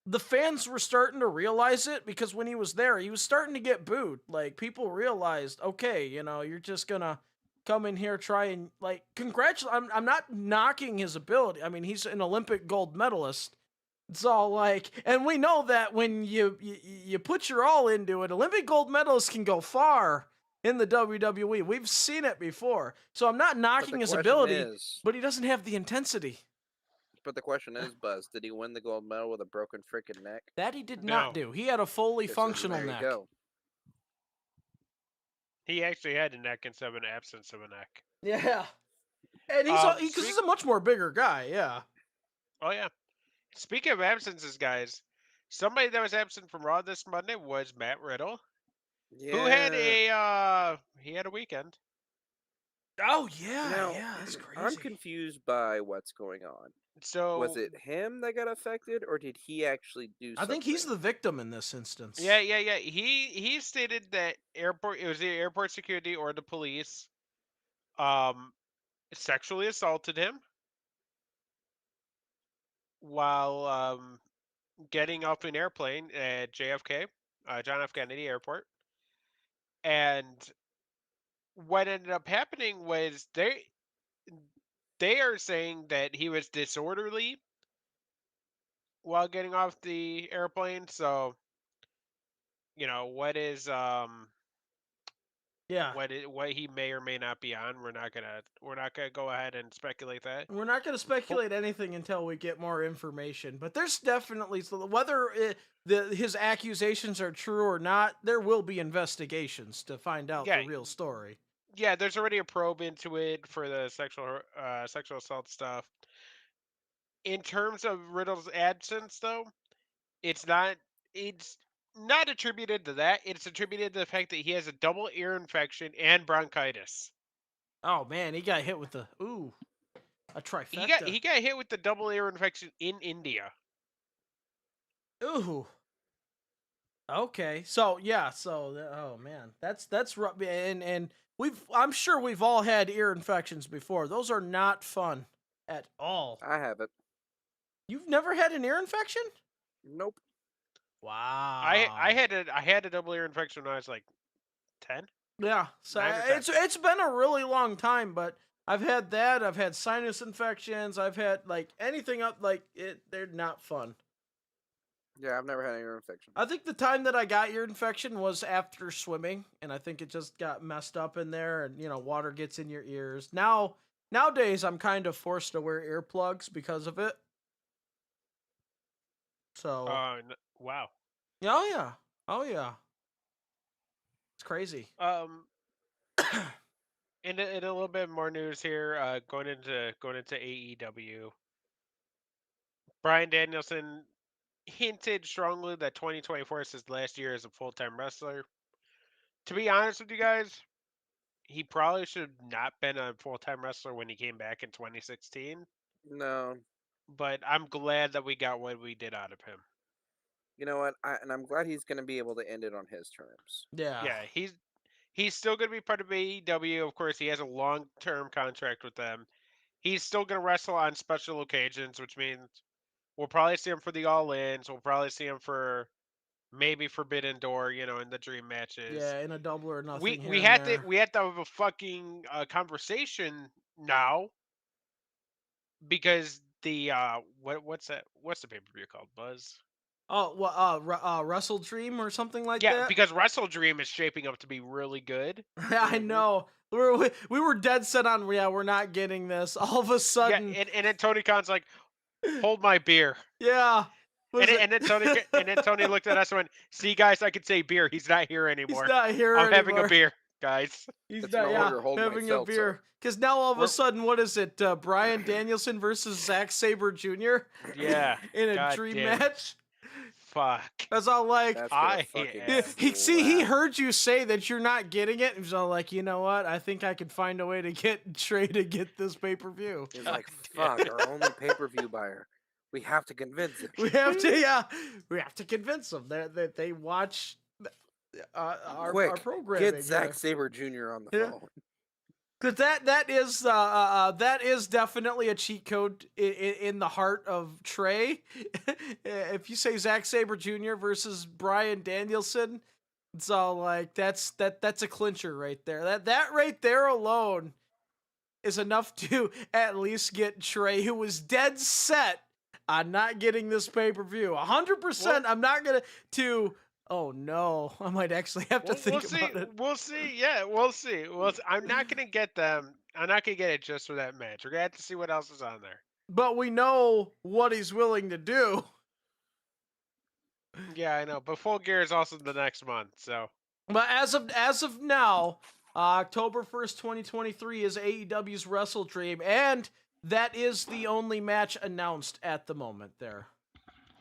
the fans were starting to realize it, because when he was there, he was starting to get booed. Like, people realized, okay, you're just gonna come in here, try and, like, congratulate. I'm not knocking his ability. I mean, he's an Olympic gold medalist. It's all like, and we know that when you put your all into it, Olympic gold medalists can go far in the WWE. We've seen it before. So I'm not knocking his ability, but he doesn't have the intensity. But the question is, Buzz, did he win the gold medal with a broken freaking neck? That he did No. not do. He had a fully functional There you neck. go. He actually had a neck instead of an absence of a neck. Yeah. And because he's a much more bigger guy, yeah. Oh, yeah. Speaking of absences, guys, somebody that was absent from Raw this Monday was Matt Riddle, who had a weekend. Oh, yeah, Now, yeah, that's crazy. I'm confused by what's going on. So Was it him that got affected, or did he actually do something? I think he's the victim in this instance. Yeah. He stated that it was the airport security or the police sexually assaulted him while getting off an airplane at JFK, John F. Kennedy Airport. And what ended up happening was they are saying that he was disorderly while getting off the airplane. So, what is Yeah. what he may or may not be on. We're not gonna go ahead and speculate that. We're not going to speculate anything until we get more information. But there's definitely, whether his accusations are true or not, there will be investigations to find out the real story. Yeah, there's already a probe into it for the sexual assault stuff. In terms of Riddle's absence, though, it's not attributed to that. It's attributed to the fact that he has a double ear infection and bronchitis. Oh man, he got hit with a trifecta. He got hit with the double ear infection in India. Ooh. Okay. So yeah. So oh man, that's rough. And I'm sure we've all had ear infections before. Those are not fun at all. I haven't. You've never had an ear infection? Nope. Wow. I had a double ear infection when I was like 10. Yeah. So 9 or 10. it's been a really long time, but I've had that. I've had sinus infections. I've had like anything up like it. They're not fun. Yeah, I've never had an ear infection. I think the time that I got ear infection was after swimming, and I think it just got messed up in there, and water gets in your ears. Nowadays, I'm kind of forced to wear earplugs because of it. So, Wow. oh yeah, it's crazy. In a little bit more news here, going into AEW, Bryan Danielson hinted strongly that 2024 is his last year as a full-time wrestler. To be honest with you guys, he probably should have not been a full-time wrestler when he came back in 2016. No. But I'm glad that we got what we did out of him. You know what? I'm glad he's going to be able to end it on his terms. Yeah, he's still going to be part of AEW. Of course, he has a long-term contract with them. He's still going to wrestle on special occasions, which means we'll probably see him for the All-Ins. We'll probably see him for maybe Forbidden Door, in the dream matches. Yeah, in a double or nothing. We had to have a fucking conversation now because the what's the pay-per-view called? Buzz? Oh, well, Wrestle Dream or something like that. Yeah, because Wrestle Dream is shaping up to be really good. I know. We were dead set on. Yeah, we're not getting this. All of a sudden. Yeah, and then Tony Khan's like, "Hold my beer." Yeah. And then Tony looked at us and went, "See, guys, I could say beer. He's not here anymore. He's not here I'm anymore. having a beer, guys." He's It's not no longer hold having myself, a beer. sir. Because now all of a sudden, what is it? Bryan Danielson versus Zack Sabre Jr. Yeah. in a God dream damn. match. Fuck. That's all like. That's gonna fucking He slap. heard you say that you're not getting it. He's all like, you know what? I think I could find a way to get Trey to get this pay-per-view. He's like, fuck, our only pay-per-view buyer. We have to convince him. We have to convince them that they watch our programming. Get Zack Sabre Jr. on the Yeah. phone. Because that is definitely a cheat code in the heart of Trey. If you say Zack Sabre Jr. versus Bryan Danielson, it's all like that's a clincher right there. That right there alone is enough to at least get Trey, who was dead set on not getting this pay-per-view. 100%. I'm not gonna Oh no! I might actually have to think about it. We'll see. Yeah, we'll see. I'm not gonna get them. I'm not gonna get it just for that match. We're gonna have to see what else is on there. But we know what he's willing to do. Yeah, I know. But Full Gear is also the next month, so. But as of now, October 1st, 2023 is AEW's Wrestle Dream, and that is the only match announced at the moment there.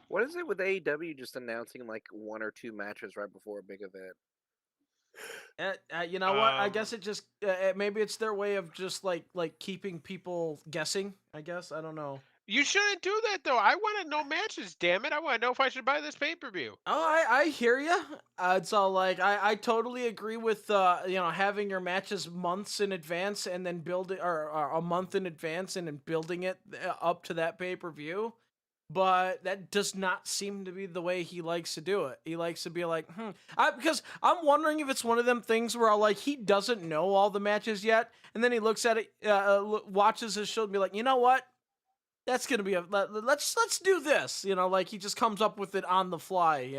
What is it with AEW just announcing like one or two matches right before a big event? You know what? I guess it just maybe it's their way of just like keeping people guessing. I guess I don't know. You shouldn't do that though. I want to know matches. Damn it! I want to know if I should buy this pay-per-view. Oh, I hear you. It's all like I totally agree with having your matches months in advance and then building or a month in advance and then building it up to that pay-per-view. But that does not seem to be the way he likes to do it. He likes to be like, because I'm wondering if it's one of them things where he doesn't know all the matches yet, and then he looks at it, watches his show, and be like, you know what? That's gonna be let's do this. He just comes up with it on the fly.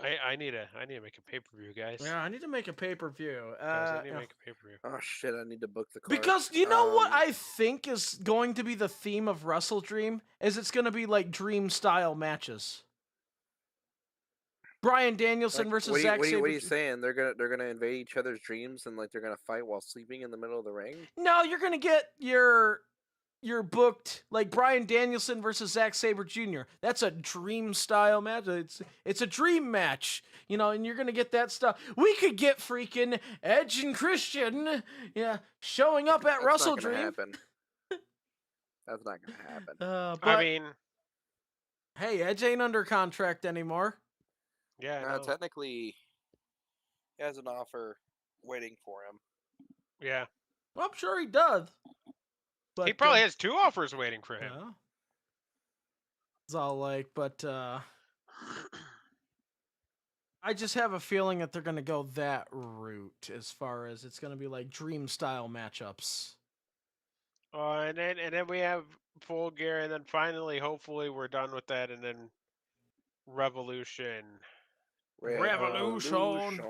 I need to make a pay-per-view, guys. Yeah, I need to make a pay-per-view. Guys, I need to make a pay-per-view. Oh shit! I need to book the card. Because you know what I think is going to be the theme of Wrestle Dream is it's going to be like dream style matches. Bryan Danielson versus Zack Sabre. What are you saying? They're gonna invade each other's dreams and they're gonna fight while sleeping in the middle of the ring? No, you're gonna get your you're booked like Bryan Danielson versus Zack Sabre Jr. That's a dream style match. It's a dream match, you know, and you're gonna get that stuff. We could get freaking Edge and Christian, yeah, showing up at That's Wrestle not gonna Dream. happen. That's not gonna happen. But I mean, hey, Edge ain't under contract anymore. yeah, No, no. technically, he has an offer waiting for him. Yeah. Well, I'm sure he does. But He probably has 2 offers waiting for him. yeah. It's all like, but I just have a feeling that they're gonna go that route as far as it's gonna be like dream style matchups. And then we have Full Gear, and then finally, hopefully, we're done with that, and then Revolution. Revolution.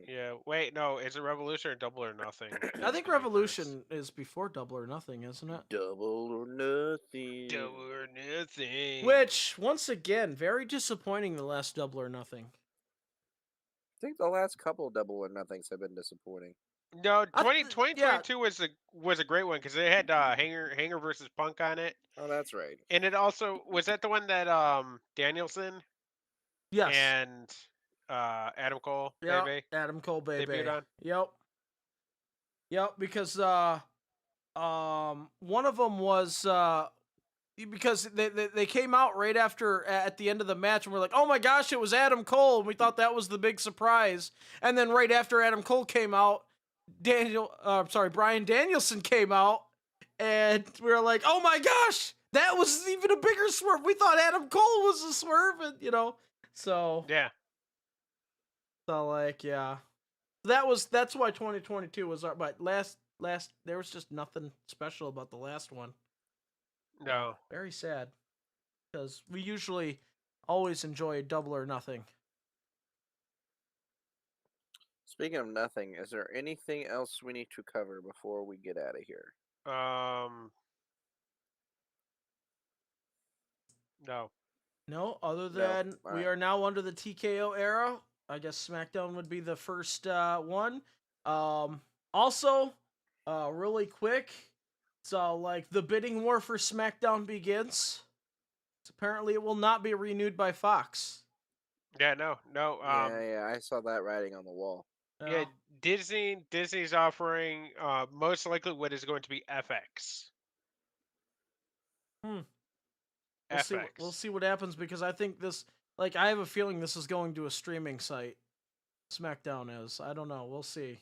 Yeah. Wait, no, is it Revolution or Double or Nothing? I think Revolution is before Double or Nothing, isn't it? Double or nothing. Double or Nothing. Which, once again, very disappointing. The last Double or Nothing. I think the last couple Double or Nothings have been disappointing. No, I 2022 was a great one because they had Hanger versus Punk on it, Oh, that's right. and it also was that the one that Danielson Yes. and Adam Cole Yep. baby Adam Cole, baby. debuted on. Yep. Because one of them was because they came out right after at the end of the match, and we're like, oh my gosh, it was Adam Cole, and we thought that was the big surprise. And then right after Adam Cole came out, Bryan Danielson came out, and we were like, oh my gosh, that was even a bigger swerve. We thought Adam Cole was a swerve, and so Yeah. so like yeah, that's why 2022 was our. But last there was just nothing special about the last one. No. Very sad, because we usually always enjoy Double or Nothing. Speaking of nothing, is there anything else we need to cover before we get out of here? No. No, other No. than we Alright. are now under the TKO era. I guess SmackDown would be the first one. Also, really quick, so like the bidding war for SmackDown begins. So apparently, it will not be renewed by Fox. Yeah. No. Yeah, I saw that writing on the wall. Yeah. Disney's offering most likely what is going to be FX. We'll see what happens, because I think this, like, I have a feeling this is going to a streaming site. SmackDown is. I don't know. We'll see.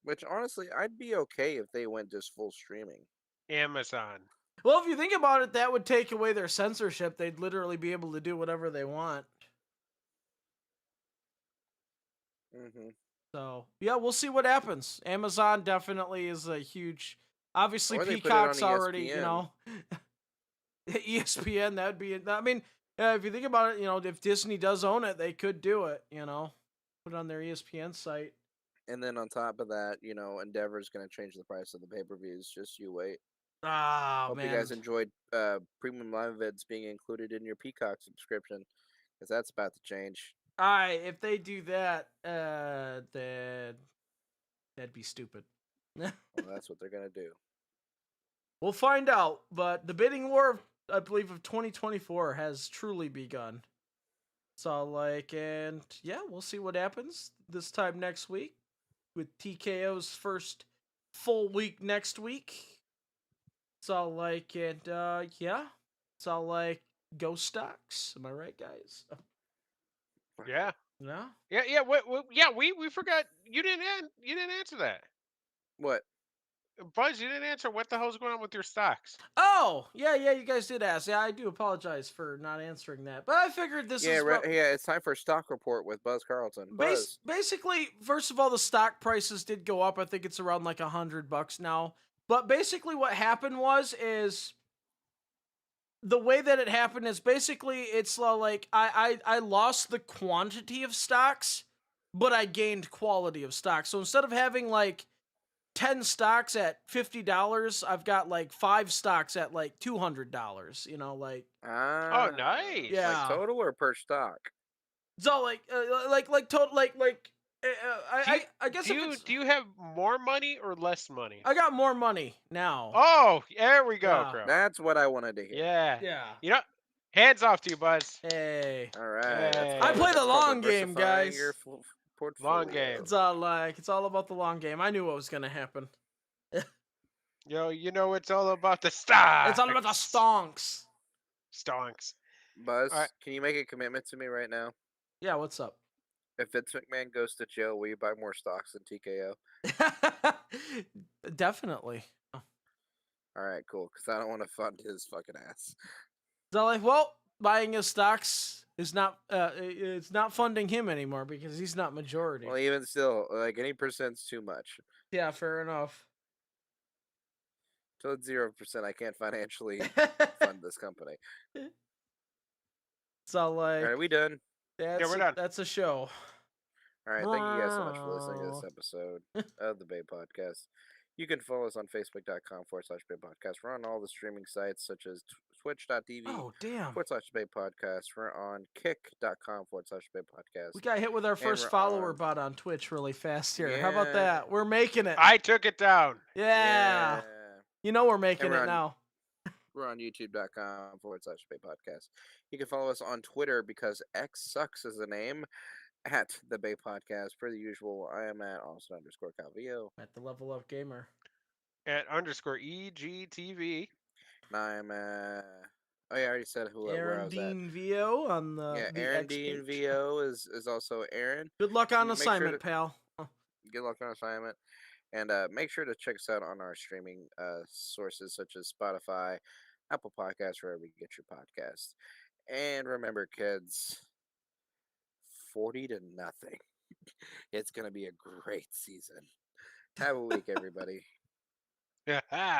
Which honestly, I'd be okay if they went just full streaming. Amazon. Well, if you think about it, that would take away their censorship. They'd literally be able to do whatever they want. Mm-hmm. So, yeah, we'll see what happens. Amazon definitely is a huge... Obviously, Or they put it on Peacock's already, ESPN. ESPN, that'd be... I mean, if you think about it, if Disney does own it, they could do it, Put it on their ESPN site. And then on top of that, Endeavor's going to change the price of the pay-per-views. Just you wait. Ah, Hope man. you guys enjoyed premium live events being included in your Peacock subscription, because that's about to change. Alright, if they do that, then that'd be stupid. Well, that's what they're going to do. We'll find out, but the bidding war, I believe, of 2024 has truly begun. So, and yeah, we'll see what happens this time next week with TKO's first full week next week. So, yeah. So, go stocks. Am I right, guys? Yeah. No? Yeah. We forgot. You didn't answer that. What? Buzz, you didn't answer what the hell's going on with your stocks. Oh, yeah, you guys did ask. Yeah, I do apologize for not answering that. But I figured this is... it's time for a stock report with Buzz Carlton. Buzz. Basically, first of all, the stock prices did go up. I think it's around like $100 now. But basically what happened is... The way that it happened is basically it's like I lost the quantity of stocks, but I gained quality of stocks. So instead of having like 10 stocks at $50, I've got like 5 stocks at like $200, Oh, nice. Yeah. Like total or per stock? So total I guess do if you it's, do you have more money or less money? I got more money now. Oh, there we go, Yeah. Crow. That's what I wanted to hear. Yeah. Yeah. You know, hands off to you, Buzz. Hey. All right. That's Hey. I called, play the that's called long game, diversifying guys. Your portfolio. Long game. It's all about the long game. I knew what was gonna happen. You know it's all about the stocks. It's all about the stonks. Stonks. Buzz, All right. can you make a commitment to me right now? Yeah, what's up? If Vince McMahon goes to jail, will you buy more stocks than TKO? Definitely. All right, cool. Because I don't want to fund his fucking ass. So like, well, buying his stocks is not it's not funding him anymore because he's not majority. Well, even still, like any percent's too much. Yeah, fair enough. Till it's 0%, I can't financially fund this company. So All like, right, are we done? we're done. That's a show. All right, thank you guys so much for listening to this episode of the Bay Podcast. You can follow us on Facebook.com/Bay Podcast. We're on all the streaming sites such as Twitch.tv Oh damn! /Bay Podcast. We're on Kick.com /Bay Podcast. We got hit with our first we're follower on- bot on Twitch really fast here. How about Yeah. that? We're making it. I took it down. Yeah. You know we're making we're it on- now. We're on YouTube.com /Bay Podcast. You can follow us on Twitter because X sucks is the name at the Bay Podcast. Per the usual, I am at Austin_Calvillo. At the level up gamer. At _EGTV. And I'm oh yeah, I already said where I Aaron was Dean VO on the at. Yeah, the Aaron X Dean page. VO is also Aaron. Good luck on Make sure assignment, to- pal. Good luck on assignment. And make sure to check us out on our streaming sources such as Spotify, Apple Podcasts, wherever you get your podcasts. And remember, kids, 40-0. It's going to be a great season. Have a week, everybody. Yeah.